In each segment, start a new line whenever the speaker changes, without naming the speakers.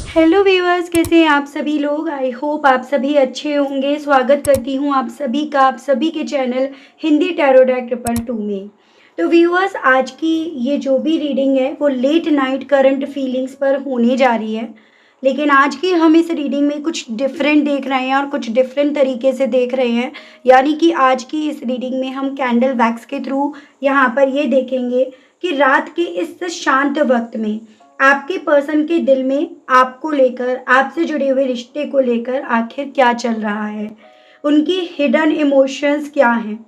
Hello viewers, कैसे हैं आप सभी लोग। आई होप आप सभी अच्छे होंगे। स्वागत करती हूँ आप सभी का आप सभी के चैनल हिंदी टैरो डेक 222 में। तो व्यूअर्स, आज की ये जो भी रीडिंग है वो लेट नाइट करंट फीलिंग्स पर होने जा रही है। लेकिन आज की हम इस रीडिंग में कुछ डिफरेंट देख रहे हैं और कुछ डिफरेंट तरीके से देख रहे हैं। यानी कि आज की इस रीडिंग में हम कैंडल वैक्स के थ्रू यहाँ पर ये देखेंगे कि रात के इस शांत वक्त में आपके पर्सन के दिल में आपको लेकर, आपसे जुड़े हुए रिश्ते को लेकर आखिर क्या चल रहा है, उनकी हिडन इमोशंस क्या हैं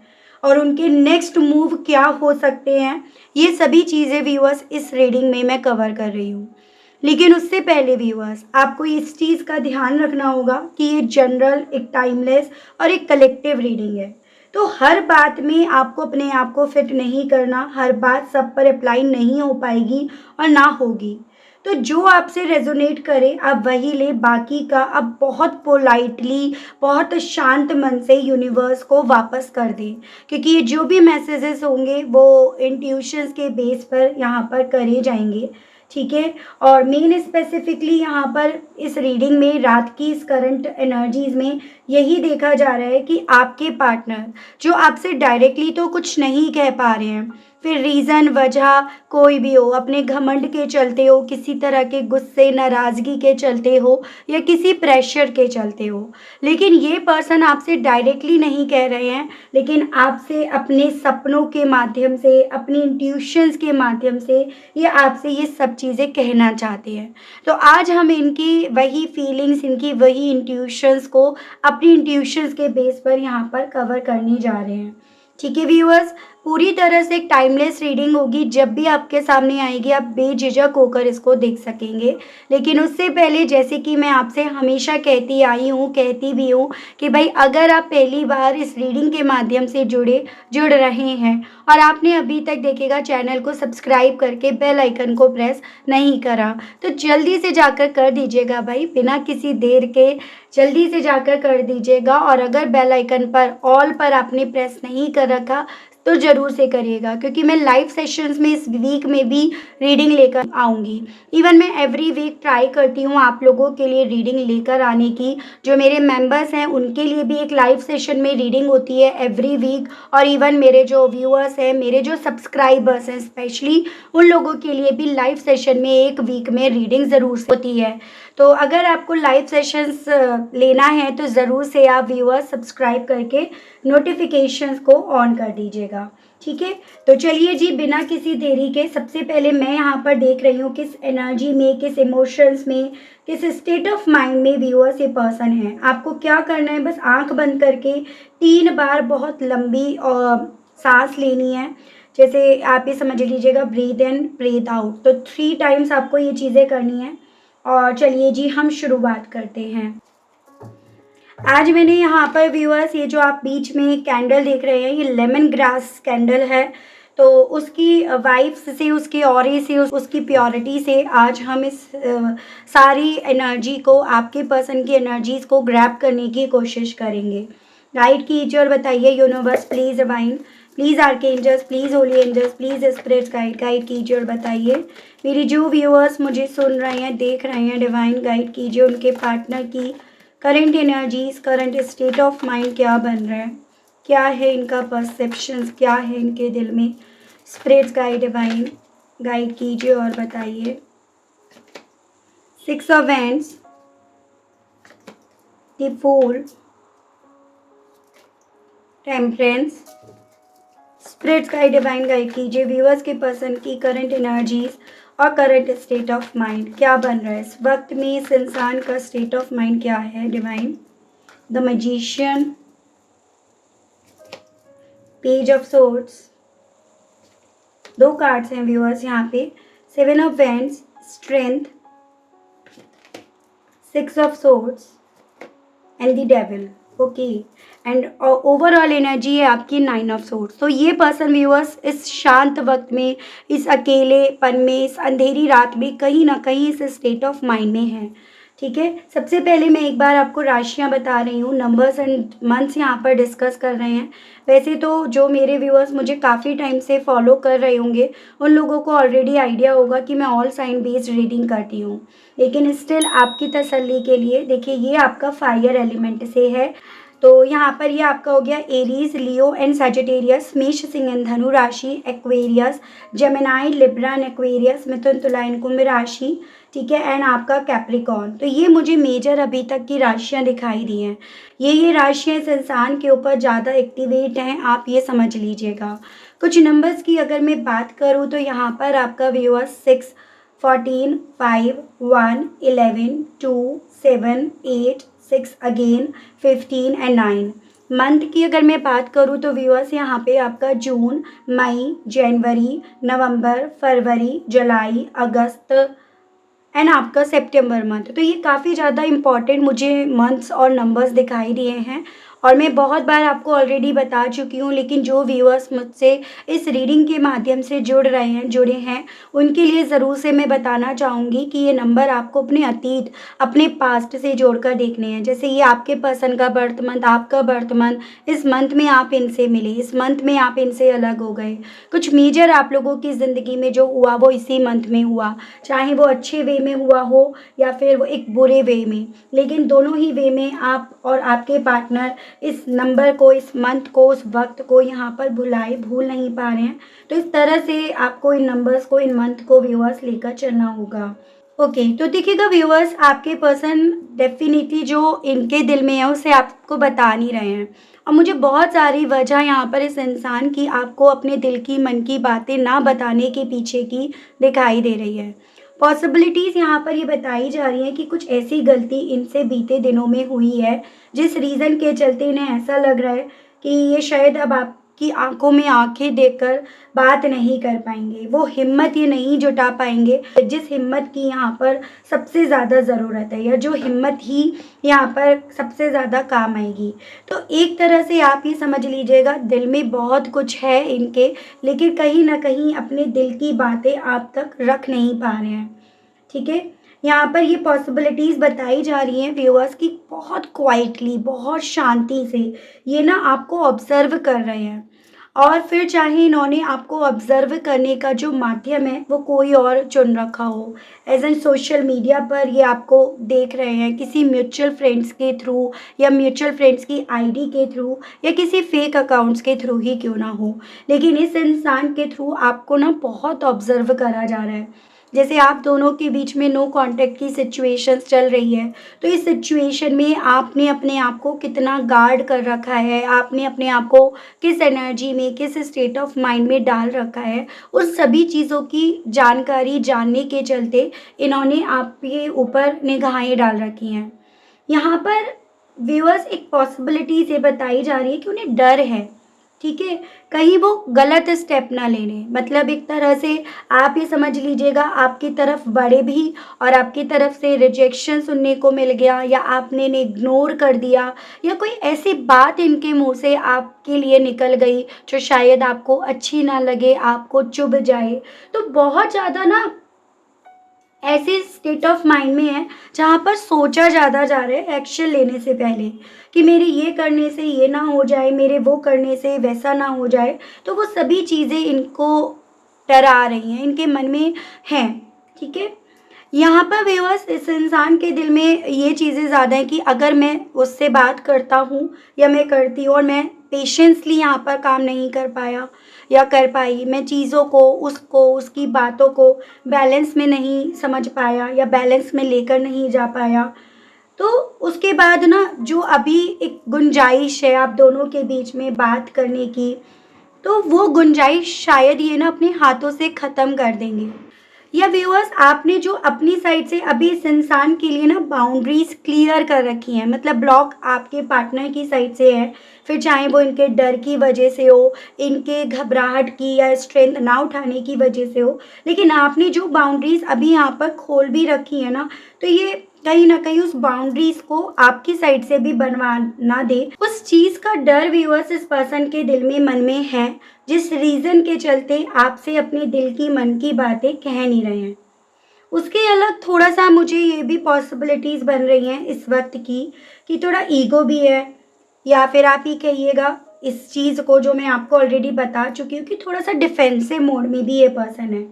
और उनके नेक्स्ट मूव क्या हो सकते हैं। ये सभी चीज़ें व्यूअर्स इस रीडिंग में मैं कवर कर रही हूँ। लेकिन उससे पहले व्यूअर्स, आपको इस चीज़ का ध्यान रखना होगा कि ये जनरल, एक टाइमलेस और एक कलेक्टिव रीडिंग है। तो हर बात में आपको अपने आप को फिट नहीं करना, हर बात सब पर अप्लाई नहीं हो पाएगी और ना होगी। तो जो आपसे रेजोनेट करे आप वही ले, बाकी का आप बहुत पोलाइटली, बहुत शांत मन से यूनिवर्स को वापस कर दें, क्योंकि ये जो भी मैसेजेस होंगे वो इंट्यूशंस के बेस पर यहाँ पर करे जाएंगे। ठीक है। और मेन स्पेसिफिकली यहाँ पर इस रीडिंग में रात की इस करंट एनर्जीज में यही देखा जा रहा है कि आपके पार्टनर जो आपसे डायरेक्टली तो कुछ नहीं कह पा रहे हैं, फिर रीज़न, वजह कोई भी हो, अपने घमंड के चलते हो, किसी तरह के गुस्से, नाराज़गी के चलते हो या किसी प्रेशर के चलते हो, लेकिन ये पर्सन आपसे डायरेक्टली नहीं कह रहे हैं, लेकिन आपसे अपने सपनों के माध्यम से, अपनी इंट्यूशंस के माध्यम से ये आपसे ये सब चीज़ें कहना चाहते हैं। तो आज हम इनकी वही फीलिंग्स, इनकी वही इंट्यूशंस को अपनी इंट्यूशंस के बेस पर यहाँ पर कवर करने जा रहे हैं। ठीक है व्यूअर्स, पूरी तरह से एक टाइमलेस रीडिंग होगी। जब भी आपके सामने आएगी आप बेझिझक होकर इसको देख सकेंगे। लेकिन उससे पहले, जैसे कि मैं आपसे हमेशा कहती आई हूँ, कहती भी हूँ कि भाई अगर आप पहली बार इस रीडिंग के माध्यम से जुड़ रहे हैं और आपने अभी तक देखिएगा चैनल को सब्सक्राइब करके बेल आइकन को प्रेस नहीं करा, तो जल्दी से जाकर कर दीजिएगा भाई, बिना किसी देर के जल्दी से जाकर कर दीजिएगा। और अगर बेल आइकन पर ऑल पर आपने प्रेस नहीं कर रखा तो ज़रूर से करिएगा, क्योंकि मैं लाइव सेशंस में इस वीक में भी रीडिंग लेकर आऊँगी। इवन मैं एवरी वीक ट्राई करती हूँ आप लोगों के लिए रीडिंग लेकर आने की। जो मेरे मेंबर्स हैं उनके लिए भी एक लाइव सेशन में रीडिंग होती है एवरी वीक, और इवन मेरे जो व्यूअर्स हैं, मेरे जो सब्सक्राइबर्स हैं स्पेशली, उन लोगों के लिए भी लाइव सेशन में एक वीक में रीडिंग ज़रूर होती है। तो अगर आपको लाइव सेशंस लेना है तो ज़रूर से आप व्यूअर्स सब्सक्राइब करके नोटिफिकेशंस को ऑन कर दीजिएगा। ठीक है। तो चलिए जी, बिना किसी देरी के सबसे पहले मैं यहाँ पर देख रही हूँ किस एनर्जी में, किस इमोशंस में, किस स्टेट ऑफ माइंड में व्यूअर्स ये पर्सन है। आपको क्या करना है, बस आंख बंद करके 3 बार बहुत लंबी सांस लेनी है। जैसे आप ये समझ लीजिएगा ब्रीथ इन ब्रीथ आउट, तो 3 टाइम्स आपको ये चीज़ें करनी है। और चलिए जी, हम शुरुआत करते हैं। आज मैंने यहाँ पर व्यूअर्स ये जो आप बीच में कैंडल देख रहे हैं, ये लेमन ग्रास कैंडल है। तो उसकी वाइब्स से, उसके ऑरे से, उसकी प्योरिटी से आज हम इस सारी एनर्जी को, आपके पर्सन की एनर्जीज को ग्रैब करने की कोशिश करेंगे। गाइड कीजिए और बताइए universe please divine, please archangels, please holy angels, please spirits guide कीजिए और बताइए। मेरी जो व्यूअर्स मुझे सुन रहे हैं, देख रहे हैं, डिवाइन गाइड कीजिए उनके पार्टनर की current energies, current state of mind क्या बन रहा है, क्या है इनका परसेप्शंस, क्या है इनके दिल में। स्पिरिट्स गाइड डिवाइन गाइड कीजिए और बताइए। 6 of wands, the fool, temperance. Spirits guide divine guide कीजिए व्यूअर्स के पर्सन की करंट एनर्जीज और करंट स्टेट ऑफ माइंड क्या बन रहा है इस वक्त में। इस इंसान का स्टेट ऑफ माइंड क्या है divine. The magician, page of swords, 2 cards हैं व्यूअर्स यहाँ पे। 7 of wands, strength, 6 of swords and the devil. Okay. And overall energy है आपकी 9 ऑफ सोर्ड्स। तो ये पर्सन व्यूअर्स इस शांत वक्त में, इस अकेलेपन में, इस अंधेरी रात में कहीं ना कहीं इस स्टेट ऑफ माइंड में है। ठीक है, सबसे पहले मैं एक बार आपको राशियाँ बता रही हूँ, नंबर्स एंड मंथ्स यहाँ पर डिस्कस कर रहे हैं। वैसे तो जो मेरे व्यूअर्स मुझे काफ़ी टाइम से फॉलो कर रहे होंगे, उन लोगों को ऑलरेडी आइडिया होगा कि मैं ऑल साइन बेस्ड रीडिंग करती हूँ। लेकिन स्टिल आपकी तसल्ली के लिए देखिए, ये आपका फायर एलिमेंट से है। तो यहाँ पर ये आपका हो गया एरीज, लियो एंड सजिटेरियस, मेष, सिंह एंड धनु राशि, Aquarius, Gemini, Libra and Aquarius, मिथुन, तुला एंड कुंभ राशि, ठीक है, एंड आपका कैप्रिकॉर्न। तो ये मुझे मेजर अभी तक की राशियाँ दिखाई दी हैं। ये राशियाँ इस इंसान के ऊपर ज़्यादा एक्टिवेट हैं, आप ये समझ लीजिएगा। कुछ नंबर्स की अगर मैं बात करूँ तो यहाँ पर आपका व्यूअर्स 6, 14, 5, 1, 11, 2, 7, 8, 6 अगेन, 15 एंड 9। मंथ की अगर मैं बात करूँ तो व्यूअर्स यहाँ पे आपका जून, मई, जनवरी, नवंबर, फरवरी, जुलाई, अगस्त एंड आपका सितंबर मंथ। तो ये काफ़ी ज़्यादा इम्पॉर्टेंट मुझे मंथ्स और नंबर्स दिखाई दिए हैं, और मैं बहुत बार आपको ऑलरेडी बता चुकी हूँ। लेकिन जो व्यूअर्स मुझसे इस रीडिंग के माध्यम से जुड़े हैं, उनके लिए ज़रूर से मैं बताना चाहूँगी कि ये नंबर आपको अपने अतीत, अपने पास्ट से जोड़कर देखने हैं। जैसे ये आपके पर्सन का बर्थ मंथ, आपका बर्थ मंथ, इस मंथ में आप इनसे मिले, इस मंथ में आप इनसे अलग हो गए। कुछ मेजर आप लोगों की ज़िंदगी में जो हुआ वो इसी मंथ में हुआ, चाहे वो अच्छे वे में हुआ हो या फिर वो एक बुरे वे में, लेकिन दोनों ही वे में आप और आपके पार्टनर इस नंबर को, इस मंथ को, उस वक्त को यहाँ पर भूल नहीं पा रहे हैं। तो इस तरह से आपको इन नंबर्स को, इन मंथ को व्यूअर्स लेकर चलना होगा। ओके, तो देखिएगा व्यूअर्स, आपके पर्सन डेफिनेटली जो इनके दिल में है उसे आपको बता नहीं रहे हैं, और मुझे बहुत सारी वजह यहाँ पर इस इंसान की आपको अपने दिल की, मन की बातें ना बताने के पीछे की दिखाई दे रही है। पॉसिबिलिटीज़ यहाँ पर ये बताई जा रही हैं कि कुछ ऐसी गलती इनसे बीते दिनों में हुई है, जिस रीज़न के चलते इन्हें ऐसा लग रहा है कि ये शायद अब आपकी आंखों में आंखें देखकर बात नहीं कर पाएंगे, वो हिम्मत ये नहीं जुटा पाएंगे जिस हिम्मत की यहाँ पर सबसे ज़्यादा ज़रूरत है, या जो हिम्मत ही यहाँ पर सबसे ज़्यादा काम आएगी। तो एक तरह से आप ये समझ लीजिएगा, दिल में बहुत कुछ है इनके, लेकिन कहीं ना कहीं अपने दिल की बातें आप तक रख नहीं पा रहे हैं। ठीक है, यहाँ पर ये पॉसिबिलिटीज़ बताई जा रही हैं व्यूअर्स की, बहुत क्वाइटली, बहुत शांति से ये ना आपको ऑब्जर्व कर रहे हैं, और फिर चाहे इन्होंने आपको ऑब्जर्व करने का जो माध्यम है वो कोई और चुन रखा हो, एज एन सोशल मीडिया पर ये आपको देख रहे हैं, किसी म्यूचुअल फ्रेंड्स के थ्रू, या म्यूचुअल फ्रेंड्स की आईडी के थ्रू, या किसी फेक अकाउंट्स के थ्रू ही क्यों ना हो, लेकिन इस इंसान के थ्रू आपको ना बहुत ऑब्जर्व करा जा रहा है। जैसे आप दोनों के बीच में नो कांटेक्ट की सिचुएशंस चल रही है, तो इस सिचुएशन में आपने अपने आप को कितना गार्ड कर रखा है, आपने अपने आप को किस एनर्जी में, किस स्टेट ऑफ माइंड में डाल रखा है, उस सभी चीज़ों की जानकारी जानने के चलते इन्होंने आपके ऊपर निगाहें डाल रखी हैं। यहाँ पर व्यूअर्स एक पॉसिबिलिटी ये बताई जा रही है कि उन्हें डर है, ठीक है, कहीं वो गलत स्टेप ना लेने, मतलब एक तरह से आप ये समझ लीजिएगा, आपकी तरफ बढ़े भी और आपकी तरफ से रिजेक्शन सुनने को मिल गया, या आपने इग्नोर कर दिया, या कोई ऐसी बात इनके मुंह से आपके लिए निकल गई जो शायद आपको अच्छी ना लगे, आपको चुभ जाए। तो बहुत ज़्यादा ना ऐसे स्टेट ऑफ माइंड में है जहाँ पर सोचा ज़्यादा जा रहा है एक्शन लेने से पहले, कि मेरे ये करने से ये ना हो जाए, मेरे वो करने से वैसा ना हो जाए। तो वो सभी चीज़ें इनको डरा रही हैं, इनके मन में हैं। ठीक है, यहाँ पर व्यूअर्स इस इंसान के दिल में ये चीज़ें ज़्यादा हैं कि अगर मैं उससे बात करता हूँ या मैं करती हूँ और मैं पेशेंसली यहाँ पर काम नहीं कर पाया या कर पाई, मैं चीज़ों को, उसको, उसकी बातों को बैलेंस में नहीं समझ पाया या बैलेंस में लेकर नहीं जा पाया, तो उसके बाद ना जो अभी एक गुंजाइश है आप दोनों के बीच में बात करने की, तो वो गुंजाइश शायद ये ना अपने हाथों से ख़त्म कर देंगे। या व्यूअर्स, आपने जो अपनी साइड से अभी इस इंसान के लिए ना बाउंड्रीज क्लियर कर रखी हैं, मतलब ब्लॉक आपके पार्टनर की साइड से है, फिर चाहे वो इनके डर की वजह से हो, इनके घबराहट की या स्ट्रेंथ ना उठाने की वजह से हो, लेकिन आपने जो बाउंड्रीज अभी यहाँ पर खोल भी रखी है ना, तो ये कहीं ना कहीं उस बाउंड्रीज को आपकी साइड से भी बनवा ना दे, उस चीज़ का डर व्यूअर्स इस पर्सन के दिल में, मन में है, जिस रीज़न के चलते आपसे अपने दिल की, मन की बातें कह नहीं रहे हैं। उसके अलग थोड़ा-सा मुझे ये भी पॉसिबिलिटीज़ बन रही हैं इस वक़्त की कि थोड़ा ईगो भी है, या फिर आप ये कहिएगा इस चीज़ को जो मैं आपको ऑलरेडी बता चुकी हूँ कि थोड़ा-सा डिफेंसिव मोड में भी ये पर्सन है।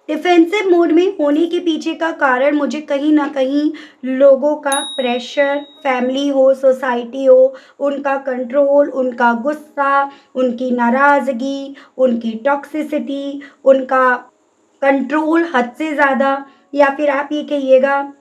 डिफेंसिव मोड में होने के पीछे का कारण मुझे कहीं न कहीं लोगों का प्रेशर, फैमिली हो, सोसाइटी हो, उनका कंट्रोल, उनका गुस्सा, उनकी नाराज़गी, उनकी टॉक्सिसिटी, उनका कंट्रोल हद से ज़्यादा, या फिर आप ये कहिएगा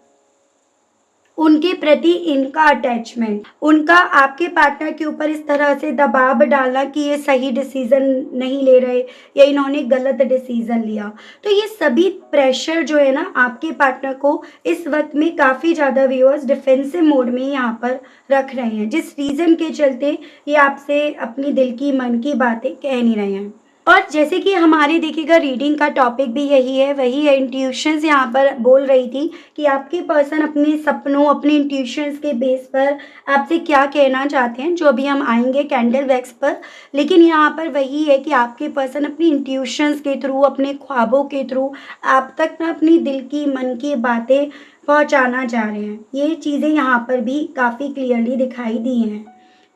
उनके प्रति इनका अटैचमेंट, उनका आपके पार्टनर के ऊपर इस तरह से दबाव डालना कि ये सही डिसीज़न नहीं ले रहे या इन्होंने गलत डिसीज़न लिया। तो ये सभी प्रेशर जो है ना आपके पार्टनर को इस वक़्त में काफ़ी ज़्यादा व्यूअर्स डिफेंसिव मोड में यहाँ पर रख रहे हैं, जिस रीज़न के चलते ये आपसे अपनी दिल की मन की बातें कह नहीं रहे हैं। और जैसे कि हमारे देखिएगा रीडिंग का टॉपिक भी यही है, वही है इंट्यूशंस। यहाँ पर बोल रही थी कि आपके पर्सन अपने सपनों, अपने इंट्यूशंस के बेस पर आपसे क्या कहना चाहते हैं, जो अभी हम आएँगे कैंडल वैक्स पर। लेकिन यहाँ पर वही है कि आपके पर्सन अपनी इंट्यूशंस के थ्रू, अपने ख्वाबों के थ्रू आप तक ना अपनी दिल की, मन की बातें पहुँचाना चाह रहे हैं। ये चीज़ें यहाँ पर भी काफ़ी क्लियरली दिखाई दी हैं,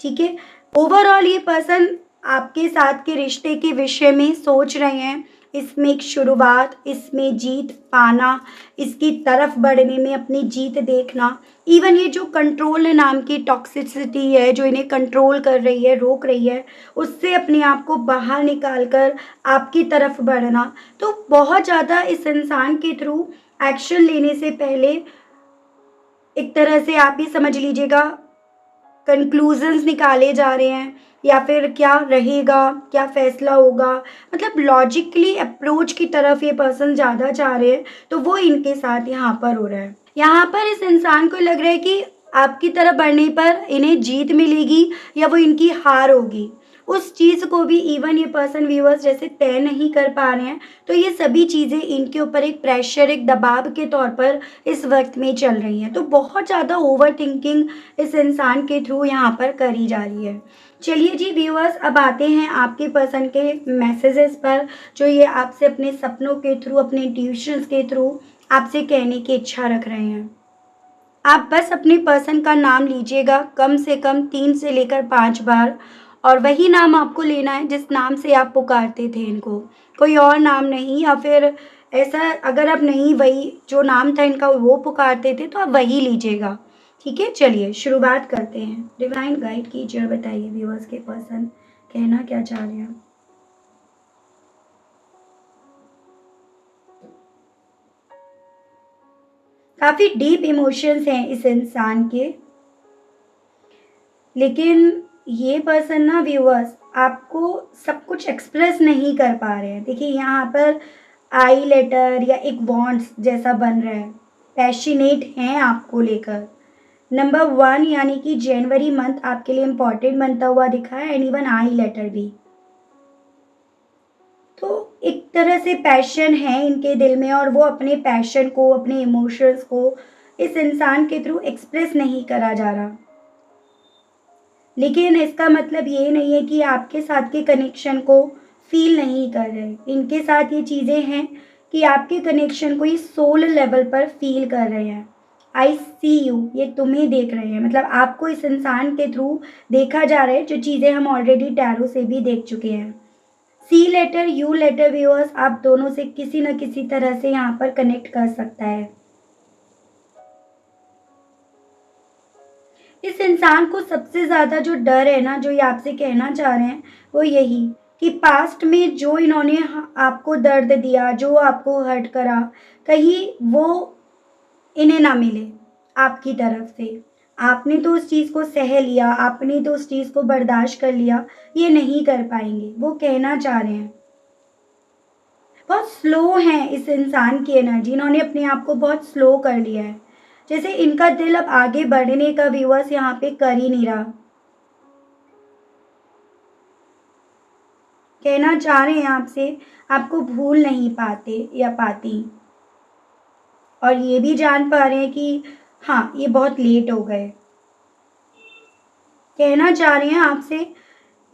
ठीक है? ओवरऑल ये पर्सन आपके साथ के रिश्ते के विषय में सोच रहे हैं, इसमें एक शुरुआत, इसमें जीत पाना, इसकी तरफ बढ़ने में अपनी जीत देखना। इवन ये जो कंट्रोल नाम की टॉक्सिसिटी है, जो इन्हें कंट्रोल कर रही है, रोक रही है, उससे अपने आप को बाहर निकाल कर आपकी तरफ बढ़ना। तो बहुत ज़्यादा इस इंसान के थ्रू एक्शन लेने से पहले एक तरह से आप ये समझ लीजिएगा कंक्लूजन्स निकाले जा रहे हैं, या फिर क्या रहेगा, क्या फ़ैसला होगा, मतलब लॉजिकली अप्रोच की तरफ ये पर्सन ज़्यादा चाह रहे हैं, तो वो इनके साथ यहाँ पर हो रहा है। यहाँ पर इस इंसान को लग रहा है कि आपकी तरफ बढ़ने पर इन्हें जीत मिलेगी या वो इनकी हार होगी। उस चीज़ को भी इवन ये पर्सन व्यूअर्स जैसे तय नहीं कर पा रहे हैं, तो ये सभी चीज़ें इनके ऊपर एक प्रेशर, एक दबाव के तौर पर इस वक़्त में चल रही हैं। तो बहुत ज़्यादा ओवरथिंकिंग इस इंसान के थ्रू यहाँ पर करी जा रही है। चलिए जी व्यूअर्स, अब आते हैं आपके पर्सन के मैसेजेस पर, जो ये आपसे अपने सपनों के थ्रू, अपने ट्यूशंस के थ्रू आपसे कहने की इच्छा रख रहे हैं। आप बस अपने पर्सन का नाम लीजिएगा कम से कम 3 से लेकर 5 बार, और वही नाम आपको लेना है जिस नाम से आप पुकारते थे इनको। कोई और नाम नहीं, या फिर ऐसा अगर आप नहीं वही जो नाम था इनका वो पुकारते थे तो आप वही लीजिएगा। ठीक है? चलिए शुरुआत करते हैं। डिवाइन गाइड कीजिए और बताइए व्यूअर्स के पर्सन कहना क्या चाह रहे हैं। काफ़ी डीप इमोशंस हैं इस इंसान के, लेकिन ये पर्सन ना व्यूअर्स आपको सब कुछ एक्सप्रेस नहीं कर पा रहे हैं। देखिए यहाँ पर आई लेटर या एक बॉन्ड्स जैसा बन रहा है, पैशनेट हैं आपको लेकर। नंबर 1 यानी कि जनवरी मंथ आपके लिए इम्पोर्टेंट बनता हुआ दिखा है, एंड इवन आई लेटर भी। तो एक तरह से पैशन है इनके दिल में, और वो अपने पैशन को, अपने इमोशंस को इस इंसान के थ्रू एक्सप्रेस नहीं करा जा रहा। लेकिन इसका मतलब ये नहीं है कि आपके साथ के कनेक्शन को फ़ील नहीं कर रहे। इनके साथ ये चीज़ें हैं कि आपके कनेक्शन को ये सोल लेवल पर फ़ील कर रहे हैं। आई सी यू, ये तुम्हें देख रहे हैं, मतलब आपको इस इंसान के थ्रू देखा जा रहा है, जो चीज़ें हम ऑलरेडी टैरो से भी देख चुके हैं। सी लेटर, यू लेटर व्यूअर्स आप दोनों से किसी न किसी तरह से यहाँ पर कनेक्ट कर सकता है। इस इंसान को सबसे ज़्यादा जो डर है ना, जो ये आपसे कहना चाह रहे हैं, वो यही कि पास्ट में जो इन्होंने आपको दर्द दिया, जो आपको हर्ट करा, कहीं वो इन्हें ना मिले आपकी तरफ से। आपने तो उस चीज़ को सह लिया, आपने तो उस चीज़ को बर्दाश्त कर लिया, ये नहीं कर पाएंगे। वो कहना चाह रहे हैं, बहुत स्लो हैं इस इंसान की एनर्जी, इन्होंने अपने आप को बहुत स्लो कर लिया है। जैसे इनका दिल अब आगे बढ़ने का व्यूअर्स यहाँ पे कर ही नहीं रहा। कहना चाह रहे हैं आपसे, आपको भूल नहीं पाते या पाती, और ये भी जान पा रहे हैं कि हाँ, ये बहुत लेट हो गए। कहना चाह रहे हैं आपसे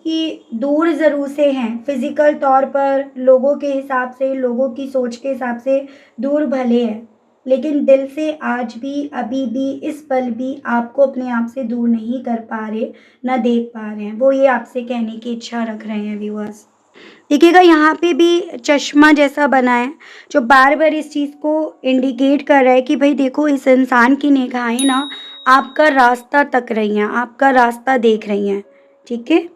कि दूर ज़रूर से हैं, फिज़िकल तौर पर लोगों के हिसाब से, लोगों की सोच के हिसाब से दूर भले हैं, लेकिन दिल से आज भी, अभी भी, इस पल भी आपको अपने आप से दूर नहीं कर पा रहे, ना देख पा रहे हैं। वो ये आपसे कहने की इच्छा रख रहे हैं व्यूअर्स। देखिएगा यहाँ पे भी चश्मा जैसा बना है, जो बार-बार इस चीज़ को इंडिकेट कर रहा है कि भई देखो, इस इंसान की निगाहें ना आपका रास्ता तक रही हैं, आपका रास्ता देख रही हैं, ठीक है?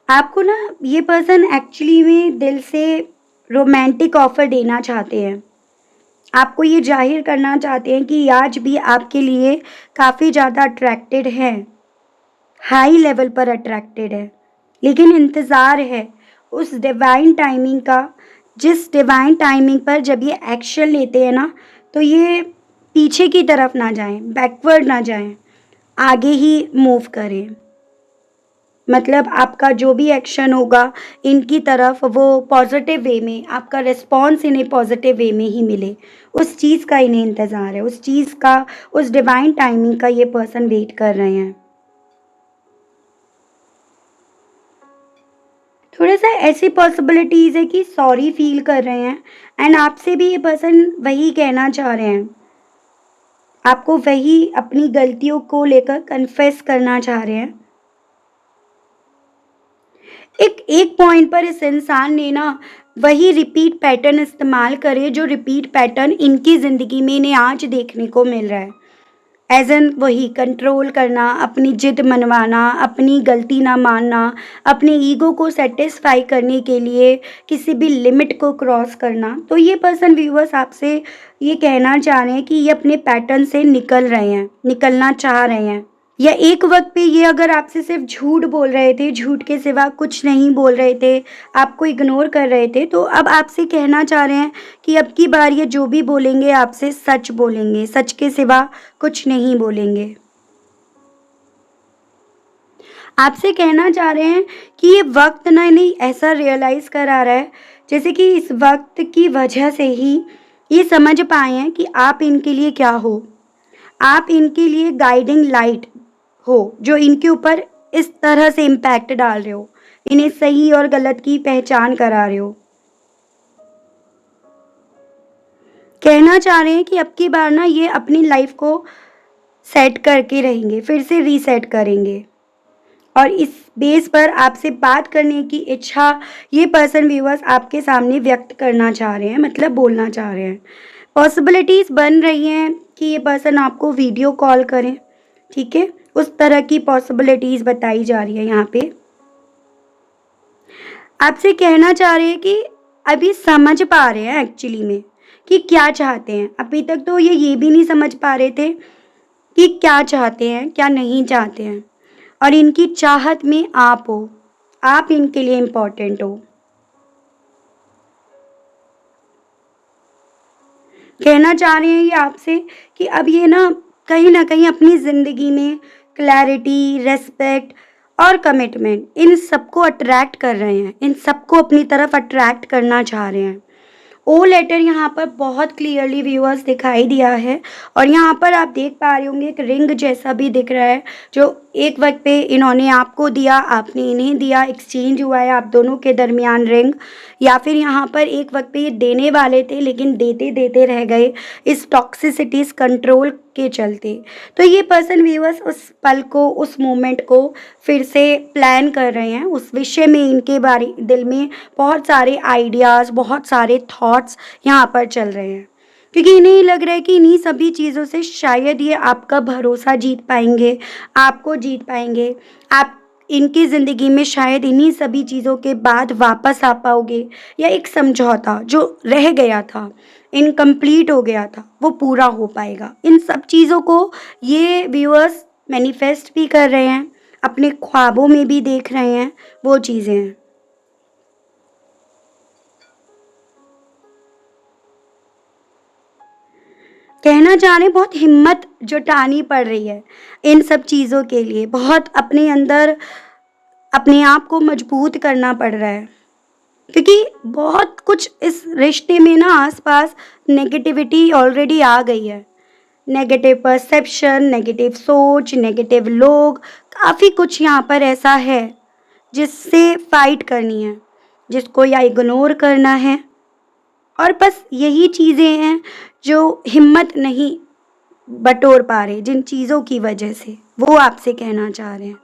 आपको ना ये पर्सन एक्चुअली में दिल से रोमांटिक ऑफ़र देना चाहते हैं। आपको ये ज़ाहिर करना चाहते हैं कि आज भी आपके लिए काफ़ी ज़्यादा अट्रैक्टेड हैं, हाई लेवल पर अट्रैक्टेड है। लेकिन इंतज़ार है उस डिवाइन टाइमिंग का, जिस डिवाइन टाइमिंग पर जब ये एक्शन लेते हैं ना, तो ये पीछे की तरफ ना जाएँ, बैकवर्ड ना जाएँ, आगे ही मूव करें। मतलब आपका जो भी एक्शन होगा इनकी तरफ, वो पॉजिटिव वे में, आपका रिस्पॉन्स इन्हें पॉजिटिव वे में ही मिले। उस चीज़ का इन्हें इंतज़ार है, उस चीज़ का, उस डिवाइन टाइमिंग का ये पर्सन वेट कर रहे हैं। थोड़ा-सा ऐसी पॉसिबिलिटीज़ है कि सॉरी फ़ील कर रहे हैं, एंड आपसे भी ये पर्सन वही कहना चाह रहे हैं। आपको वही अपनी गलतियों को लेकर कन्फेस करना चाह रहे हैं। एक एक पॉइंट पर इस इंसान ने ना वही रिपीट पैटर्न इस्तेमाल करे, जो रिपीट पैटर्न इनकी ज़िंदगी में इन्हें आज देखने को मिल रहा है। एज़ एन वही कंट्रोल करना, अपनी जिद मनवाना, अपनी गलती ना मानना, अपने ईगो को सैटिस्फाई करने के लिए किसी भी लिमिट को क्रॉस करना। तो ये पर्सन व्यूअर्स आपसे ये कहना चाह रहे हैं कि ये अपने पैटर्न से निकल रहे हैं, निकलना चाह रहे हैं। या एक वक़्त पे ये अगर आपसे सिर्फ़ झूठ बोल रहे थे, झूठ के सिवा कुछ नहीं बोल रहे थे, आपको इग्नोर कर रहे थे, तो अब आपसे कहना चाह रहे हैं कि अब की बार ये जो भी बोलेंगे आपसे सच बोलेंगे, सच के सिवा कुछ नहीं बोलेंगे। आपसे कहना चाह रहे हैं कि ये वक़्त ना इन्हें ऐसा रियलाइज़ करा रहा है, जैसे कि इस वक़्त की वजह से ही ये समझ पाए हैं कि आप इनके लिए क्या हो। आप इनके लिए गाइडिंग लाइट हो, जो इनके ऊपर इस तरह से इम्पैक्ट डाल रहे हो, इन्हें सही और गलत की पहचान करा रहे हो। कहना चाह रहे हैं कि अब की बार ना ये अपनी लाइफ़ को सेट करके रहेंगे, फिर से रीसेट करेंगे। और इस बेस पर आपसे बात करने की इच्छा ये पर्सन व्यूअर्स आपके सामने व्यक्त करना चाह रहे हैं, मतलब बोलना चाह रहे हैं। पॉसिबिलिटीज़ बन रही हैं कि ये पर्सन आपको वीडियो कॉल करें, ठीक है? उस तरह की पॉसिबिलिटीज़ बताई जा रही है यहाँ पे। आपसे कहना चाह रहे हैं कि अभी समझ पा रहे हैं एक्चुअली में कि क्या चाहते हैं। अभी तक तो ये भी नहीं समझ पा रहे थे कि क्या चाहते हैं, क्या नहीं चाहते हैं। और इनकी चाहत में आप हो, आप इनके लिए इम्पोर्टेंट हो। कहना चाह रहे हैं ये आपसे कि अब ये ना कहीं न कहीं अपनी ज़िंदगी में क्लैरिटी, रिस्पेक्ट और कमिटमेंट, इन सबको अट्रैक्ट कर रहे हैं, इन सबको अपनी तरफ अट्रैक्ट करना चाह रहे हैं। ओ लेटर यहाँ पर बहुत क्लियरली व्यूअर्स दिखाई दिया है, और यहाँ पर आप देख पा रहे होंगे एक रिंग जैसा भी दिख रहा है, जो एक वक्त पे इन्होंने आपको दिया, आपने इन्हें दिया, एक्सचेंज हुआ है आप दोनों के दरमियान रिंग। या फिर यहाँ पर एक वक्त पे ये देने वाले थे, लेकिन देते देते रह गए इस टॉक्सिसिटीज़ कंट्रोल के चलते। तो ये पर्सन व्यूअर्स उस पल को, उस मोमेंट को फिर से प्लान कर रहे हैं, उस विषय में इनके बारे दिल में बहुत सारे आइडियाज़, बहुत सारे थॉट्स यहाँ पर चल रहे हैं। क्योंकि इन्हें ये लग रहा है कि इन्हीं सभी चीज़ों से शायद ये आपका भरोसा जीत पाएँगे, आपको जीत पाएँगे। आप इनकी ज़िंदगी में शायद इन्हीं सभी चीज़ों के बाद वापस आ पाओगे, या एक समझौता जो रह गया था, इनकम्प्लीट हो गया था, वो पूरा हो पाएगा। इन सब चीज़ों को ये व्यूअर्स मैनिफेस्ट भी कर रहे हैं, अपने ख्वाबों में भी देख रहे हैं, वो चीज़ें हैं। कहना चाह रहे हैं बहुत हिम्मत जुटानी पड़ रही है इन सब चीज़ों के लिए, बहुत अपने अंदर अपने आप को मजबूत करना पड़ रहा है। क्योंकि बहुत कुछ इस रिश्ते में ना आस-पास नेगेटिविटी ऑलरेडी आ गई है। नेगेटिव परसेप्शन, नेगेटिव सोच, नेगेटिव लोग, काफ़ी कुछ यहाँ पर ऐसा है, जिससे फाइट करनी है, जिसको या इग्नोर करना है। और बस यही चीज़ें हैं जो हिम्मत नहीं बटोर पा रहे, जिन चीज़ों की वजह से, वो आपसे कहना चाह रहे हैं।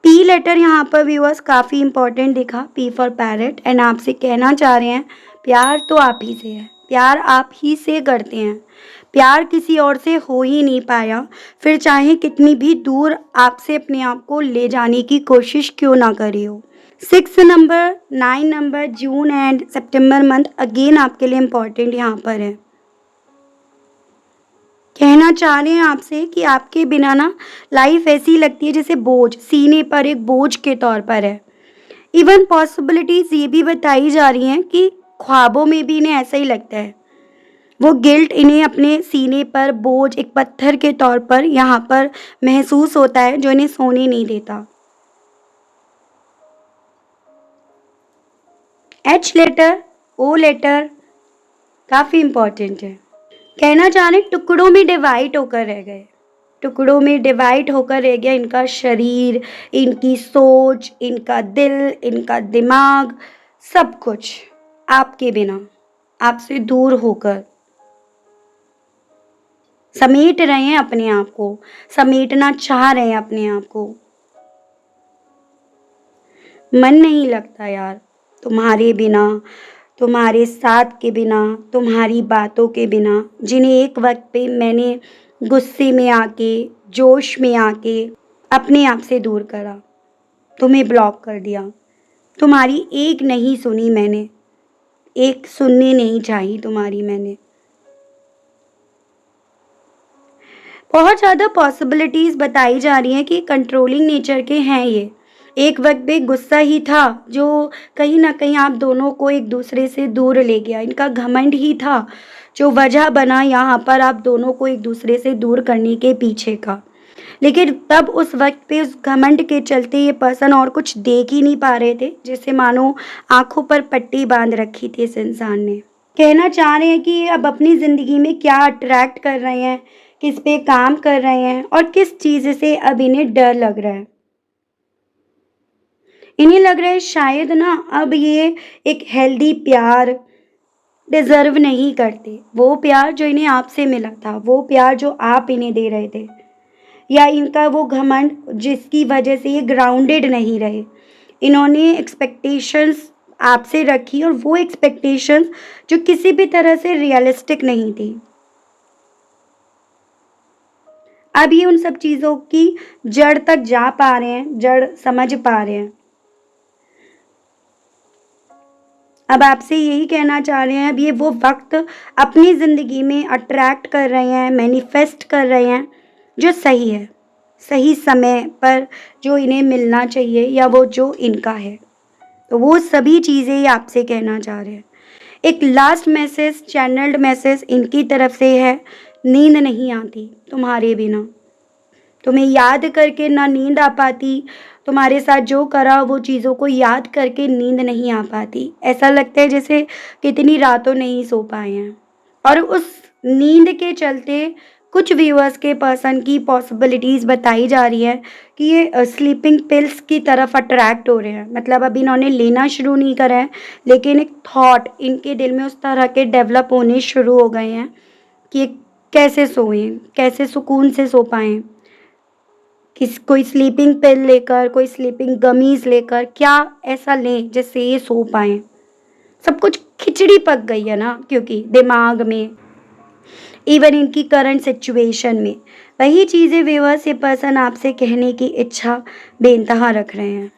पी लेटर यहाँ पर व्यूअर्स काफ़ी इंपॉर्टेंट दिखा, पी फॉर पैरेट, एंड आपसे कहना चाह रहे हैं प्यार तो आप ही से है, प्यार आप ही से करते हैं, प्यार किसी और से हो ही नहीं पाया, फिर चाहे कितनी भी दूर आपसे अपने आप को ले जाने की कोशिश क्यों ना करी हो। 6 number, 9 number, June and September month again आपके लिए इम्पॉर्टेंट यहाँ पर है। कहना चाह रहे हैं आपसे कि आपके बिना ना लाइफ ऐसी लगती है जैसे बोझ, सीने पर एक बोझ के तौर पर है। इवन पॉसिबिलिटीज़ ये भी बताई जा रही हैं कि ख्वाबों में भी इन्हें ऐसा ही लगता है। वो गिल्ट इन्हें अपने सीने पर बोझ एक पत्थर के तौर पर यहाँ पर महसूस होता है, जो इन्हें सोने नहीं देता। एच लेटर, ओ लेटर काफ़ी इम्पोर्टेंट है। कहना चाह रहे टुकड़ों में डिवाइड होकर रह गए, टुकड़ों में डिवाइड होकर रह गया इनका शरीर, इनकी सोच, इनका दिल, इनका दिमाग, सब कुछ आपके बिना, आपसे दूर होकर समेट रहे हैं अपने आप को, समेटना चाह रहे हैं अपने आप को। मन नहीं लगता यार तुम्हारे बिना, तुम्हारे साथ के बिना, तुम्हारी बातों के बिना, जिन्हें एक वक्त पे मैंने गुस्से में आके, जोश में आके अपने आप से दूर करा, तुम्हें ब्लॉक कर दिया। तुम्हारी एक नहीं सुनी मैंने, एक सुननी नहीं चाहिए तुम्हारी मैंने। बहुत ज़्यादा पॉसिबिलिटीज़ बताई जा रही हैं कि कंट्रोलिंग नेचर के हैं ये। एक वक्त पे गुस्सा ही था जो कहीं न कहीं आप दोनों को एक दूसरे से दूर ले गया। इनका घमंड ही था जो वजह बना यहाँ पर आप दोनों को एक दूसरे से दूर करने के पीछे का। लेकिन तब उस वक्त पे उस घमंड के चलते ये पर्सन और कुछ देख ही नहीं पा रहे थे, जैसे मानो आँखों पर पट्टी बाँध रखी थी इस इंसान ने। कहना चाह रहे हैं कि अब अपनी ज़िंदगी में क्या अट्रैक्ट कर रहे हैं, किस पे काम कर रहे हैं और किस चीज़ से अब इन्हें डर लग रहा है। इन्हें लग रहा है शायद ना अब ये एक हेल्दी प्यार डिज़र्व नहीं करते। वो प्यार जो इन्हें आपसे मिला था, वो प्यार जो आप इन्हें दे रहे थे, या इनका वो घमंड जिसकी वजह से ये ग्राउंडेड नहीं रहे। इन्होंने एक्सपेक्टेशंस आपसे रखी और वो एक्सपेक्टेशंस जो किसी भी तरह से रियलिस्टिक नहीं थी। अब ये उन सब चीज़ों की जड़ तक जा पा रहे हैं, जड़ समझ पा रहे हैं। अब आपसे यही कहना चाह रहे हैं, अब ये वो वक्त अपनी ज़िंदगी में अट्रैक्ट कर रहे हैं, मैनिफेस्ट कर रहे हैं जो सही है, सही समय पर जो इन्हें मिलना चाहिए या वो जो इनका है। तो वो सभी चीज़ें ये आपसे कहना चाह रहे हैं। एक लास्ट मैसेज, चैनल्ड मैसेज इनकी तरफ से है, नींद नहीं आती तुम्हारे बिना। तुम्हें याद करके ना नींद आ पाती, तुम्हारे साथ जो करा वो चीज़ों को याद करके नींद नहीं आ पाती। ऐसा लगता है जैसे कितनी रातों नहीं सो पाए हैं। और उस नींद के चलते कुछ व्यूअर्स के पर्सन की पॉसिबिलिटीज़ बताई जा रही है कि ये स्लीपिंग पिल्स की तरफ अट्रैक्ट हो रहे हैं। मतलब अभी इन्होंने लेना शुरू नहीं करा है, लेकिन एक थॉट इनके दिल में उस तरह के डेवलप होने शुरू हो गए हैं कि ये कैसे सोएं, कैसे सुकून से सो पाएँ। कोई स्लीपिंग पिल लेकर, कोई स्लीपिंग गमीज़ लेकर क्या ऐसा लें जिससे ये सो पाएँ। सब कुछ खिचड़ी पक गई है ना, क्योंकि दिमाग में, इवन इनकी करंट सिचुएशन में वही चीज़ें व्यूअर्स ये पर्सन आपसे कहने की इच्छा बेइंतहा रख रहे हैं।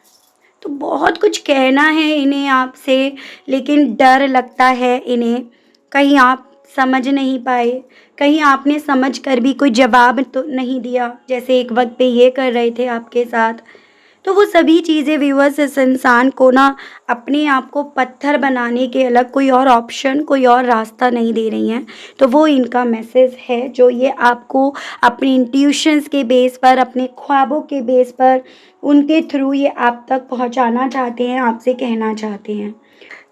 तो बहुत कुछ कहना है इन्हें आपसे, लेकिन डर लगता है इन्हें कहीं आप समझ नहीं पाए, कहीं आपने समझ कर भी कोई जवाब तो नहीं दिया जैसे एक वक्त पे ये कर रहे थे आपके साथ। तो वो सभी चीज़ें व्यूअर्स इस इंसान को ना अपने आप को पत्थर बनाने के अलग कोई और ऑप्शन, कोई और रास्ता नहीं दे रही हैं। तो वो इनका मैसेज है जो ये आपको अपनी इंट्यूशंस के बेस पर, अपने ख्वाबों के बेस पर, उनके थ्रू ये आप तक पहुंचाना चाहते हैं, आपसे कहना चाहते हैं।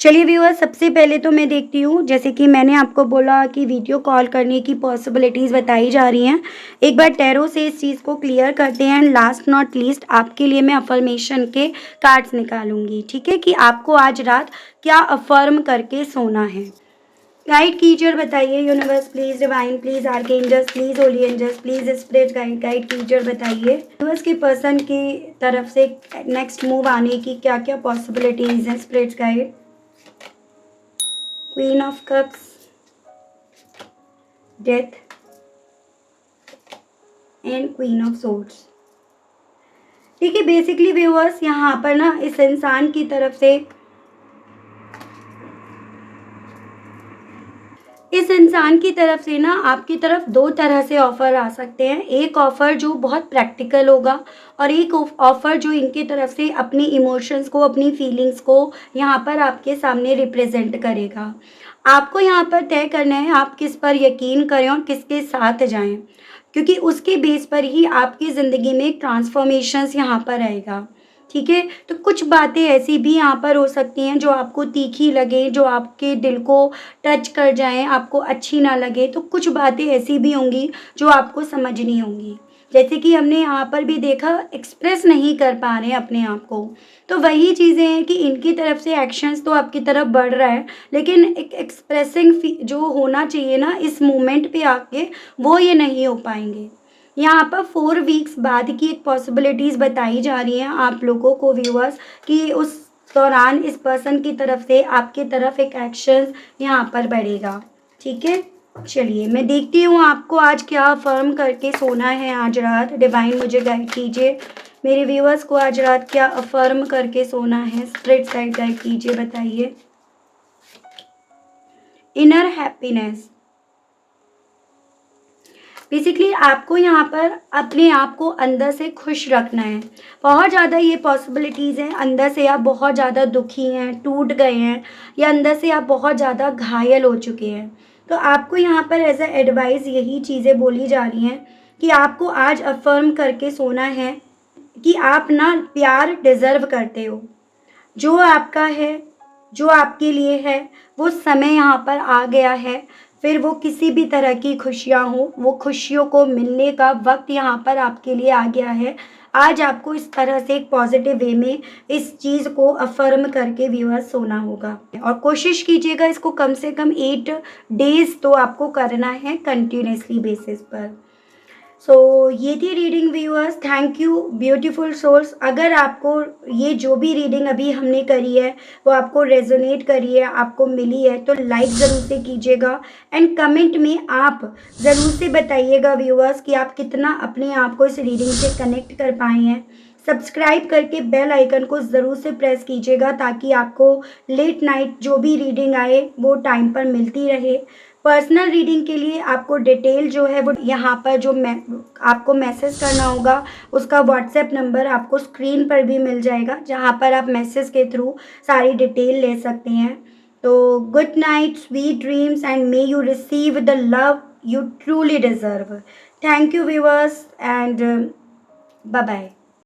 चलिए व्यूअर्स, सबसे पहले तो मैं देखती हूँ, जैसे कि मैंने आपको बोला कि वीडियो कॉल करने की पॉसिबिलिटीज़ बताई जा रही हैं। एक बार टैरो से इस चीज़ को क्लियर करते हैं एंड लास्ट नॉट लीस्ट आपके लिए मैं अफर्मेशन के कार्ड्स निकालूंगी, ठीक है, कि आपको आज रात क्या अफर्म करके सोना है। गाइड कीचर बताइए universe please, divine please, archangels please, holy angels please, spirit guide, guide कीचर बताइए यूनिवर्स के पर्सन की तरफ से नेक्स्ट मूव आने की क्या क्या पॉसिबिलिटीज हैं। Spirit guide, queen of cups, death and queen of swords. ठीक है, बेसिकली व्यूअर्स यहाँ पर ना इस इंसान की तरफ से, इस इंसान की तरफ से ना आपकी तरफ दो तरह से ऑफ़र आ सकते हैं। एक ऑफ़र जो बहुत प्रैक्टिकल होगा और एक ऑफ़र जो इनकी तरफ से अपनी इमोशंस को, अपनी फीलिंग्स को यहाँ पर आपके सामने रिप्रेजेंट करेगा। आपको यहाँ पर तय करना है आप किस पर यकीन करें और किसके साथ जाएं, क्योंकि उसके बेस पर ही आपकी ज़िंदगी में ट्रांसफॉर्मेशंस यहाँ पर आएगा। ठीक है, तो कुछ बातें ऐसी भी यहाँ पर हो सकती हैं जो आपको तीखी लगे, जो आपके दिल को टच कर जाएँ, आपको अच्छी ना लगे। तो कुछ बातें ऐसी भी होंगी जो आपको समझनी होंगी। जैसे कि हमने यहाँ पर भी देखा, एक्सप्रेस नहीं कर पा रहे हैं अपने आप को। तो वही चीज़ें हैं कि इनकी तरफ से एक्शंस तो आपकी तरफ बढ़ रहा है, लेकिन एक एक्सप्रेसिंग जो होना चाहिए ना इस मोमेंट पे आके, वो ये नहीं हो पाएँगे। यहाँ पर 4 वीक्स बाद की एक पॉसिबिलिटीज़ बताई जा रही हैं आप लोगों को व्यूअर्स, कि उस दौरान इस पर्सन की तरफ से आपकी तरफ एक एक्शन यहाँ पर बढ़ेगा। ठीक है, चलिए मैं देखती हूँ आपको आज क्या अफर्म करके सोना है आज रात। डिवाइन मुझे गाइड कीजिए, मेरे व्यूअर्स को आज रात क्या अफर्म करके सोना है। स्पिरिट साइड गाइड कीजिए, बताइए। इनर हैप्पीनेस, बेसिकली आपको यहाँ पर अपने आप को अंदर से खुश रखना है। बहुत ज़्यादा ये पॉसिबिलिटीज़ हैं, अंदर से आप बहुत ज़्यादा दुखी हैं, टूट गए हैं, या अंदर से आप बहुत ज़्यादा घायल हो चुके हैं। तो आपको यहाँ पर एज अ एडवाइस यही चीज़ें बोली जा रही हैं कि आपको आज अफर्म करके सोना है कि आप ना प्यार डिज़र्व करते हो। जो आपका है, जो आपके लिए है, वो समय यहाँ पर आ गया है। फिर वो किसी भी तरह की खुशियाँ हों, वो खुशियों को मिलने का वक़्त यहाँ पर आपके लिए आ गया है। आज आपको इस तरह से एक पॉज़िटिव वे में इस चीज़ को अफ़र्म करके व्यूअर्स सोना होगा, और कोशिश कीजिएगा इसको कम से कम 8 डेज़ तो आपको करना है कंटिन्यूअसली बेसिस पर। सो ये थी reading viewers. Thank you beautiful souls. अगर आपको ये जो भी रीडिंग अभी हमने करी है वो आपको रेजोनेट करी है, आपको मिली है, तो लाइक ज़रूर से कीजिएगा एंड कमेंट में आप ज़रूर से बताइएगा व्यूअर्स कि आप कितना अपने आप को इस रीडिंग से कनेक्ट कर पाए हैं। सब्सक्राइब करके बेल आइकन को ज़रूर से प्रेस कीजिएगा ताकि आपको लेट नाइट जो भी रीडिंग आए वो टाइम पर मिलती रहे। पर्सनल रीडिंग के लिए आपको डिटेल जो है वो यहाँ पर जो आपको मैसेज करना होगा, उसका व्हाट्सएप नंबर आपको स्क्रीन पर भी मिल जाएगा, जहाँ पर आप मैसेज के थ्रू सारी डिटेल ले सकते हैं। तो good night, sweet dreams and may you receive the love you truly deserve. Thank you viewers and bye bye.